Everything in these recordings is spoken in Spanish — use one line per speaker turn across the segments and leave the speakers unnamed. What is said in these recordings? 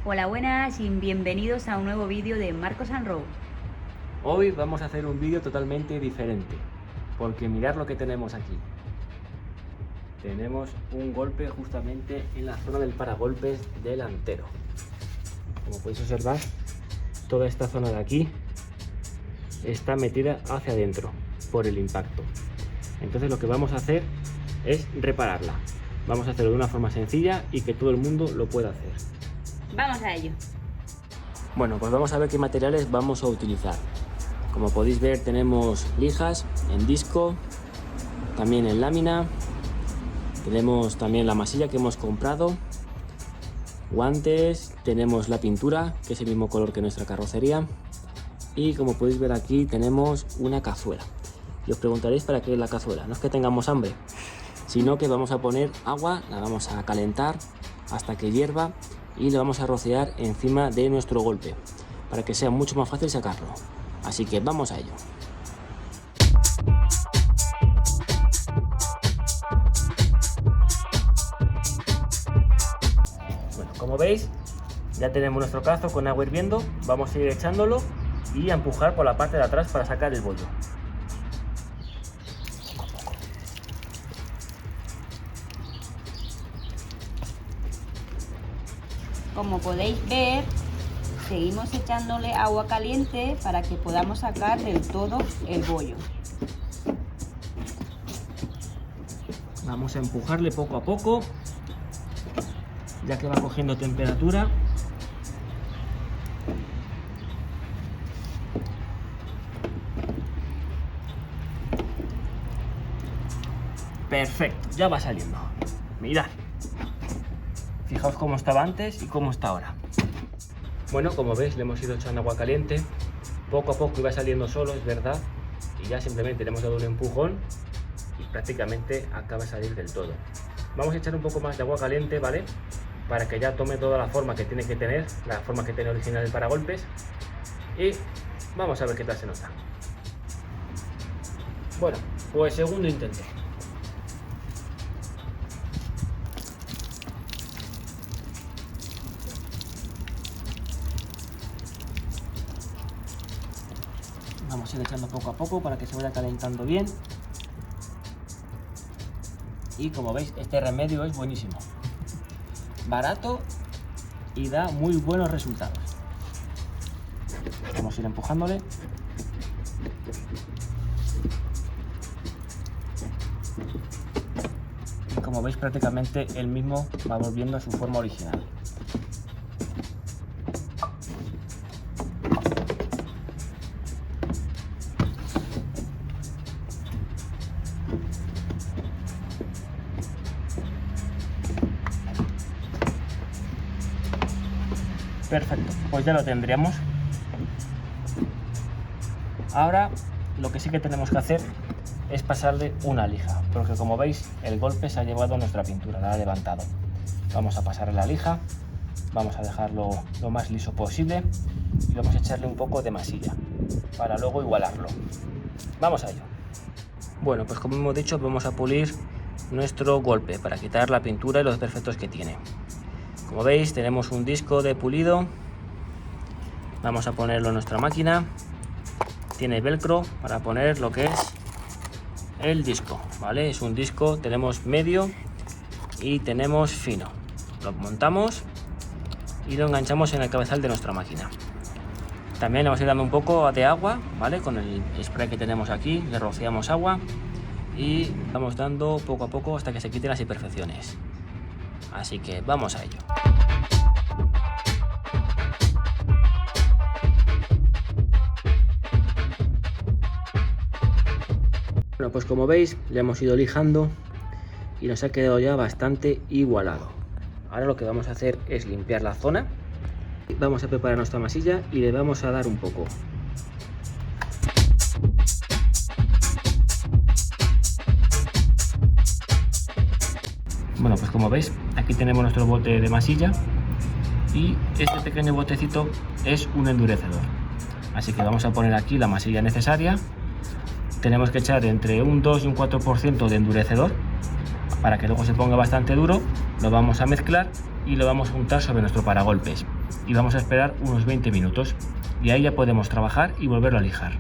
Hola, buenas y bienvenidos a un nuevo vídeo de Marcos and Rose.
Hoy vamos a hacer un vídeo totalmente diferente, porque mirad lo que tenemos aquí. Tenemos un golpe justamente en la zona del paragolpes delantero. Como podéis observar, toda esta zona de aquí está metida hacia adentro por el impacto. Entonces lo que vamos a hacer es repararla. Vamos a hacerlo de una forma sencilla y que todo el mundo lo pueda hacer.
Vamos a ello.
Bueno, pues vamos a ver qué materiales vamos a utilizar. Como podéis ver, tenemos lijas en disco, también en lámina, tenemos también la masilla que hemos comprado, guantes, tenemos la pintura, que es el mismo color que nuestra carrocería, y como podéis ver aquí tenemos una cazuela. Y os preguntaréis para qué es la cazuela. No es que tengamos hambre, sino que vamos a poner agua, la vamos a calentar hasta que hierva y le vamos a rociar encima de nuestro golpe para que sea mucho más fácil sacarlo. Así que vamos a ello. Bueno, como veis, ya tenemos nuestro cazo con agua hirviendo. Vamos a ir echándolo y a empujar por la parte de atrás para sacar el bollo.
Como podéis ver, seguimos echándole agua caliente para que podamos sacar del todo el bollo.
Vamos a empujarle poco a poco, ya que va cogiendo temperatura. Perfecto, ya va saliendo. Mirad. Fijaos cómo estaba antes y cómo está ahora. Bueno, como veis, le hemos ido echando agua caliente. Poco a poco iba saliendo solo, es verdad. Y ya simplemente le hemos dado un empujón y prácticamente acaba de salir del todo. Vamos a echar un poco más de agua caliente, ¿vale? Para que ya tome toda la forma que tiene que tener, la forma que tiene original el paragolpes. Y vamos a ver qué tal se nota. Bueno, pues segundo intento. Vamos a ir echando poco a poco para que se vaya calentando bien. Y como veis, este remedio es buenísimo. Barato y da muy buenos resultados. Vamos a ir empujándole. Y como veis, prácticamente el mismo va volviendo a su forma original. Perfecto, pues ya lo tendríamos. Ahora lo que sí que tenemos que hacer es pasarle una lija, porque como veis el golpe se ha llevado nuestra pintura, la ha levantado. Vamos a pasarle la lija, vamos a dejarlo lo más liso posible y vamos a echarle un poco de masilla para luego igualarlo. Vamos a ello. Bueno, pues como hemos dicho, vamos a pulir nuestro golpe para quitar la pintura y los defectos que tiene. Como veis, tenemos un disco de pulido. Vamos a ponerlo en nuestra máquina. Tiene velcro para poner lo que es el disco, ¿vale? Es un disco, tenemos medio y tenemos fino. Lo montamos y lo enganchamos en el cabezal de nuestra máquina. También le vamos a ir dando un poco de agua, ¿vale? Con el spray que tenemos aquí, le rociamos agua y vamos dando poco a poco hasta que se quiten las imperfecciones. Así que vamos a ello. Bueno, pues como veis, le hemos ido lijando y nos ha quedado ya bastante igualado. Ahora lo que vamos a hacer es limpiar la zona. Vamos a preparar nuestra masilla y le vamos a dar un poco. Bueno, pues como veis, aquí tenemos nuestro bote de masilla y este pequeño botecito es un endurecedor. Así que vamos a poner aquí la masilla necesaria. Tenemos que echar entre un 2 y un 4% de endurecedor para que luego se ponga bastante duro. Lo vamos a mezclar y lo vamos a untar sobre nuestro paragolpes. y vamos a esperar unos 20 minutos y ahí ya podemos trabajar y volverlo a lijar.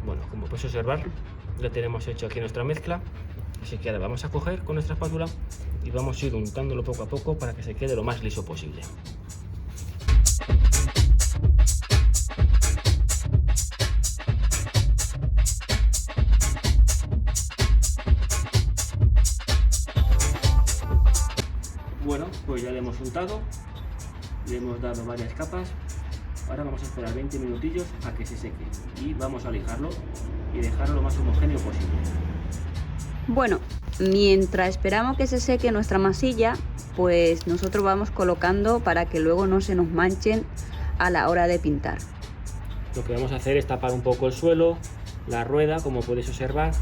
Bueno, como puedes observar, ya tenemos hecho aquí nuestra mezcla, así que ahora vamos a coger con nuestra espátula y vamos a ir untándolo poco a poco para que se quede lo más liso posible. Bueno, pues ya le hemos untado, le hemos dado varias capas. Ahora vamos a esperar 20 minutillos a que se seque y vamos a lijarlo y dejarlo lo más homogéneo posible.
Bueno, mientras esperamos que se seque nuestra masilla, pues nosotros vamos colocando para que luego no se nos manchen a la hora de pintar.
Lo que vamos a hacer es tapar un poco el suelo, la rueda, como podéis observar,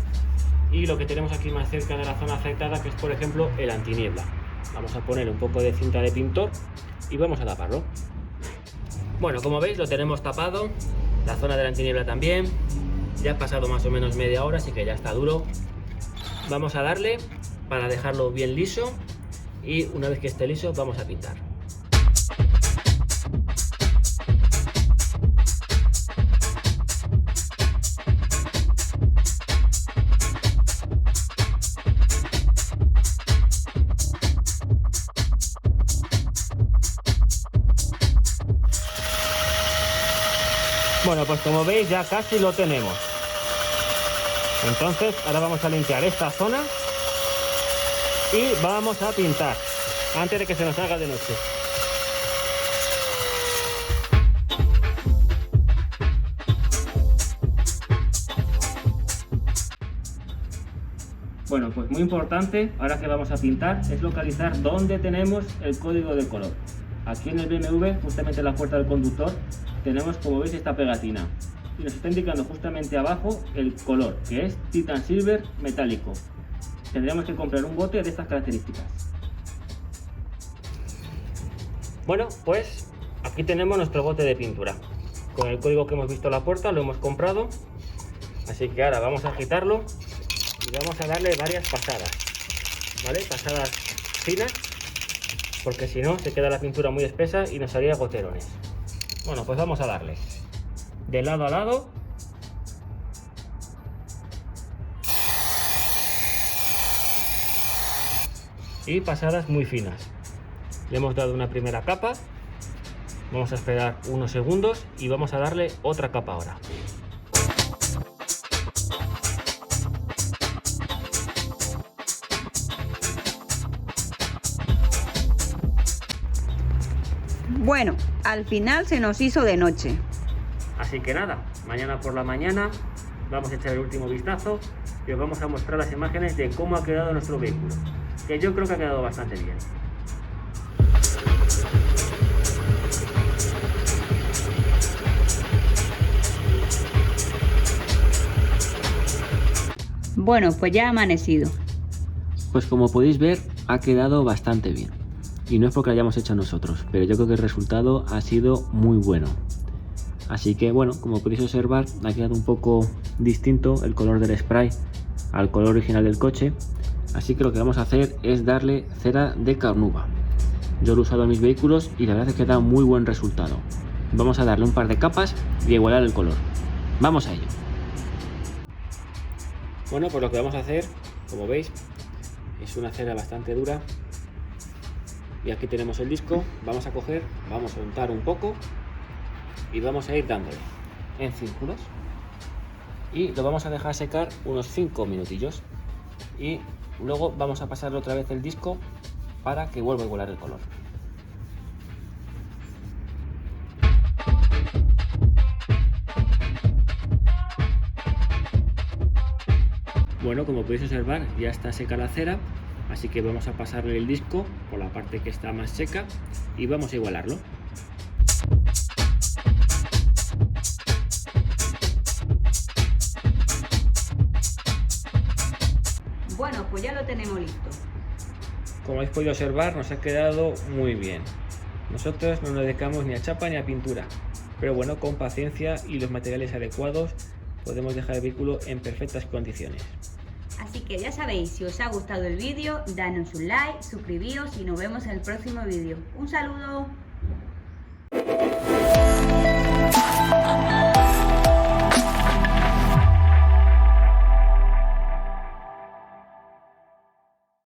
y lo que tenemos aquí más cerca de la zona afectada, que es por ejemplo el antiniebla. Vamos a poner un poco de cinta de pintor y vamos a taparlo. Bueno, como veis lo tenemos tapado, la zona de la antiniebla también. Ya ha pasado más o menos media hora, así que ya está duro. Vamos a darle para dejarlo bien liso y una vez que esté liso vamos a pintar. Bueno, pues como veis ya casi lo tenemos. Entonces ahora vamos a limpiar esta zona y vamos a pintar antes de que se nos haga de noche. Bueno, pues muy importante, ahora que vamos a pintar, es localizar dónde tenemos el código de color. Aquí en el BMW, justamente en la puerta del conductor, tenemos, como veis, esta pegatina y nos está indicando justamente abajo el color, que es Titan Silver metálico. Tendríamos que comprar un bote de estas características. Bueno, pues aquí tenemos nuestro bote de pintura. Con el código que hemos visto en la puerta lo hemos comprado, así que ahora vamos a agitarlo y vamos a darle varias pasadas, ¿vale? Pasadas finas, porque si no se queda la pintura muy espesa y nos haría goterones. Bueno, pues vamos a darle de lado a lado. Y pasadas muy finas. Le hemos dado una primera capa. Vamos a esperar unos segundos y vamos a darle otra capa ahora.
Bueno, al final se nos hizo de noche.
Así que nada, mañana por la mañana vamos a echar el último vistazo y os vamos a mostrar las imágenes de cómo ha quedado nuestro vehículo, que yo creo que ha quedado bastante bien.
Bueno, pues ya ha amanecido.
Pues como podéis ver, ha quedado bastante bien. Y no es porque lo hayamos hecho nosotros, pero yo creo que el resultado ha sido muy bueno. Así que bueno, como podéis observar, ha quedado un poco distinto el color del spray al color original del coche. Así que lo que vamos a hacer es darle cera de carnauba. Yo lo he usado en mis vehículos y la verdad es que da muy buen resultado. Vamos a darle un par de capas y igualar el color. Vamos a ello. Bueno, pues lo que vamos a hacer, como veis, es una cera bastante dura. Y aquí tenemos el disco. Vamos a coger, vamos a untar un poco y vamos a ir dándole en círculos y lo vamos a dejar secar unos 5 minutillos y luego vamos a pasarle otra vez el disco para que vuelva a igualar el color. Bueno, como podéis observar, ya está seca la cera, así que vamos a pasarle el disco por la parte que está más seca y vamos a igualarlo.
Bueno, pues ya lo tenemos listo.
Como habéis podido observar, nos ha quedado muy bien. Nosotros no nos dedicamos ni a chapa ni a pintura, pero bueno, con paciencia y los materiales adecuados podemos dejar el vehículo en perfectas condiciones.
Así que ya sabéis, si os ha gustado el vídeo, danos un like, suscribíos y nos vemos en el próximo vídeo. ¡Un saludo!